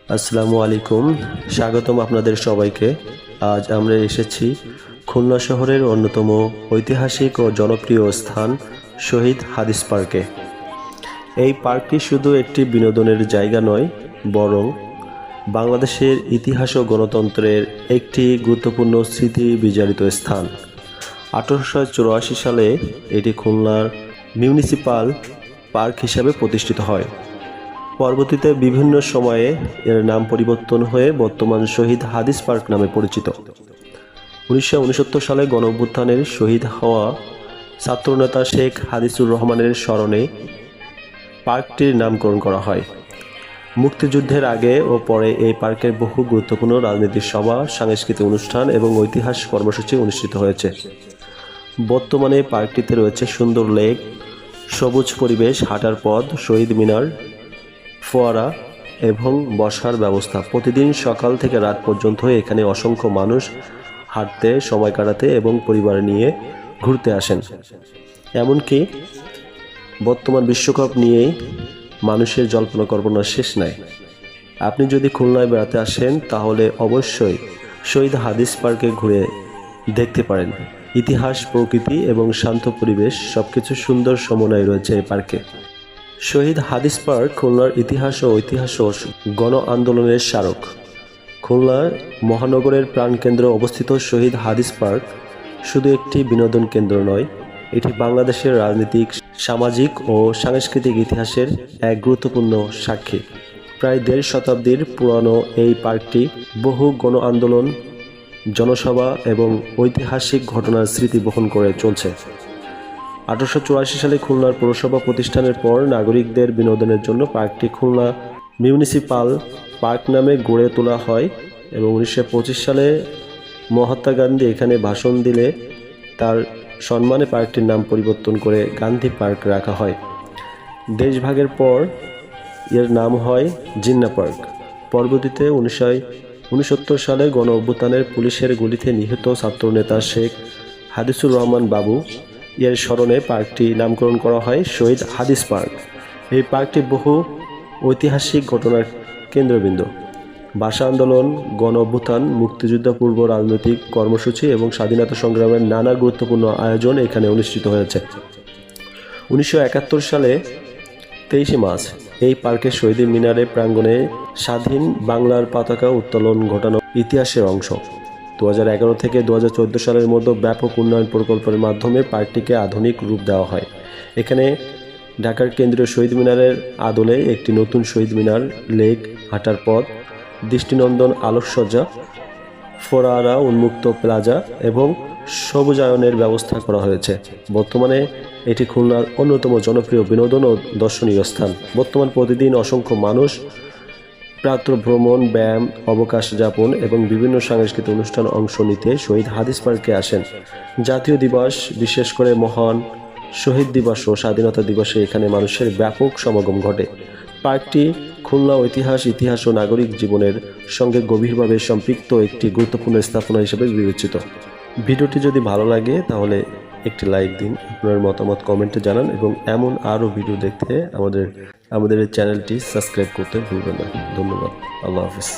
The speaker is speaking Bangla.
আসসালামু আলাইকুম, স্বাগতম আপনাদের সবাইকে। আজ আমরা এসেছি খুলনা শহরের অন্যতম ঐতিহাসিক ও জনপ্রিয় স্থান শহীদ হাদিস পার্কে। এই পার্কটি শুধু একটি বিনোদনের জায়গা নয়, বরং বাংলাদেশের ইতিহাস ও গণতন্ত্রের একটি গুরুত্বপূর্ণ স্মৃতি বিজড়িত স্থান। 1884 সালে এটি খুলনার মিউনিসিপাল পার্ক হিসাবে প্রতিষ্ঠিত হয়। পরবর্তীতে বিভিন্ন সময়ে এর নাম পরিবর্তন হয়ে বর্তমান শহীদ হাদিস পার্ক নামে পরিচিত। 1969 সালে গণঅভ্যুত্থানের শহীদ হওয়া ছাত্রনেতা শেখ হাদিসুর রহমানের স্মরণে পার্কটির নামকরণ করা হয়। মুক্তিযুদ্ধের আগে ও পরে এই পার্কের বহু গুরুত্বপূর্ণ রাজনৈতিক সভা, সাংস্কৃতিক অনুষ্ঠান এবং ঐতিহাস কর্মসূচি অনুষ্ঠিত হয়েছে। বর্তমানে পার্কটিতে রয়েছে সুন্দর লেক, সবুজ পরিবেশ, হাঁটার পথ, শহীদ মিনার, ফোয়ারা এবং বসার ব্যবস্থা। প্রতিদিন সকাল থেকে রাত পর্যন্ত এখানে অসংখ্য মানুষ হাঁটতে, সময় কাটাতে এবং পরিবার নিয়ে ঘুরতে আসেন। এমনকি বর্তমান বিশ্বকাপ নিয়েই মানুষের জল্পনা কল্পনার শেষ নাই। আপনি যদি খুলনায় বেড়াতে আসেন তাহলে অবশ্যই শহীদ হাদিস পার্কে ঘুরে দেখতে পারেন। ইতিহাস, প্রকৃতি এবং শান্ত পরিবেশ সবকিছু সুন্দর সমন্বয় রয়েছে এই পার্কে। শহীদ হাদিস পার্ক খুলনার ইতিহাস ও গণ আন্দোলনের স্মারক। খুলনা মহানগরের প্রাণকেন্দ্রে অবস্থিত শহীদ হাদিস পার্ক শুধু একটি বিনোদন কেন্দ্র নয়, এটি বাংলাদেশের রাজনৈতিক, সামাজিক ও সাংস্কৃতিক ইতিহাসের এক গুরুত্বপূর্ণ সাক্ষী। প্রায় 1.5 শতাব্দীর পুরানো এই পার্কটি বহু গণ আন্দোলন, জনসভা এবং ঐতিহাসিক ঘটনার স্মৃতি বহন করে চলছে। 1884 সালে খুলনার পৌরসভা প্রতিষ্ঠানের পর নাগরিকদের বিনোদনের জন্য পার্কটি খুলনা মিউনিসিপাল পার্ক নামে গড়ে তোলা হয় এবং 1925 সালে মহাত্মা গান্ধী এখানে ভাষণ দিলে তার সম্মানে পার্কটির নাম পরিবর্তন করে গান্ধী পার্ক রাখা হয়। দেশভাগের পর এর নাম হয় জিন্না পার্ক। পরবর্তীতে 1969 সালে গণ অভ্যুত্থানের পুলিশের গুলিতে নিহত ছাত্রনেতা শেখ হাদিসুর রহমান বাবু এর স্মরণে পার্কটি নামকরণ করা হয় শহীদ হাদিস পার্ক। এই পার্কটি বহু ঐতিহাসিক ঘটনার কেন্দ্রবিন্দু। ভাষা আন্দোলন, গণ অভ্যুত্থান, মুক্তিযুদ্ধ পূর্ব রাজনৈতিক কর্মসূচি এবং স্বাধীনতা সংগ্রামের নানা গুরুত্বপূর্ণ আয়োজন এখানে অনুষ্ঠিত হয়েছে। 1971 সালে 23 মার্চ এই পার্কের শহীদ মিনারের প্রাঙ্গণে স্বাধীন বাংলার পতাকা উত্তোলন ঘটানো ইতিহাসের অংশ। 2011 থেকে 2014 সালের মধ্যে ব্যাপক উন্নয়ন প্রকল্পের মাধ্যমে পার্কটিকে আধুনিক রূপ দেওয়া হয়। এখানে ঢাকার কেন্দ্রীয় শহীদ মিনারের আদলে একটি নতুন শহীদ মিনার, লেক, হাঁটার পথ, দৃষ্টিনন্দন আলোকসজ্জা, ফোয়ারা, উন্মুক্ত প্লাজা এবং সবুজায়নের ব্যবস্থা করা হয়েছে। বর্তমানে এটি খুলনার অন্যতম জনপ্রিয় বিনোদন ও দর্শনীয় স্থান। প্রতিদিন অসংখ্য মানুষ প্রাতঃ ভ্রমণ, ব্যায়াম, অবকাশ যাপন এবং বিভিন্ন সাংস্কৃতিক অনুষ্ঠানে অংশ নিতে শহীদ হাদিস পার্কে আসেন। জাতীয় দিবস, বিশেষ করে মহান শহীদ দিবস ও স্বাধীনতা দিবসে এখানে মানুষের ব্যাপক সমাগম ঘটে। পার্কটি খুলনা ইতিহাস ও নাগরিক জীবনের সঙ্গে গভীরভাবে সম্পৃক্ত একটি গুরুত্বপূর্ণ স্থাপনা হিসেবে বিবেচিত। ভিডিওটি যদি ভালো লাগে তাহলে একটি লাইক দিন, আপনার মতামত কমেন্টে জানান এবং এমন আরও ভিডিও দেখতে আমাদের এই চ্যানেলটি সাবস্ক্রাইব করতে ভুলবেন না। ধন্যবাদ। আল্লাহ হাফিজ।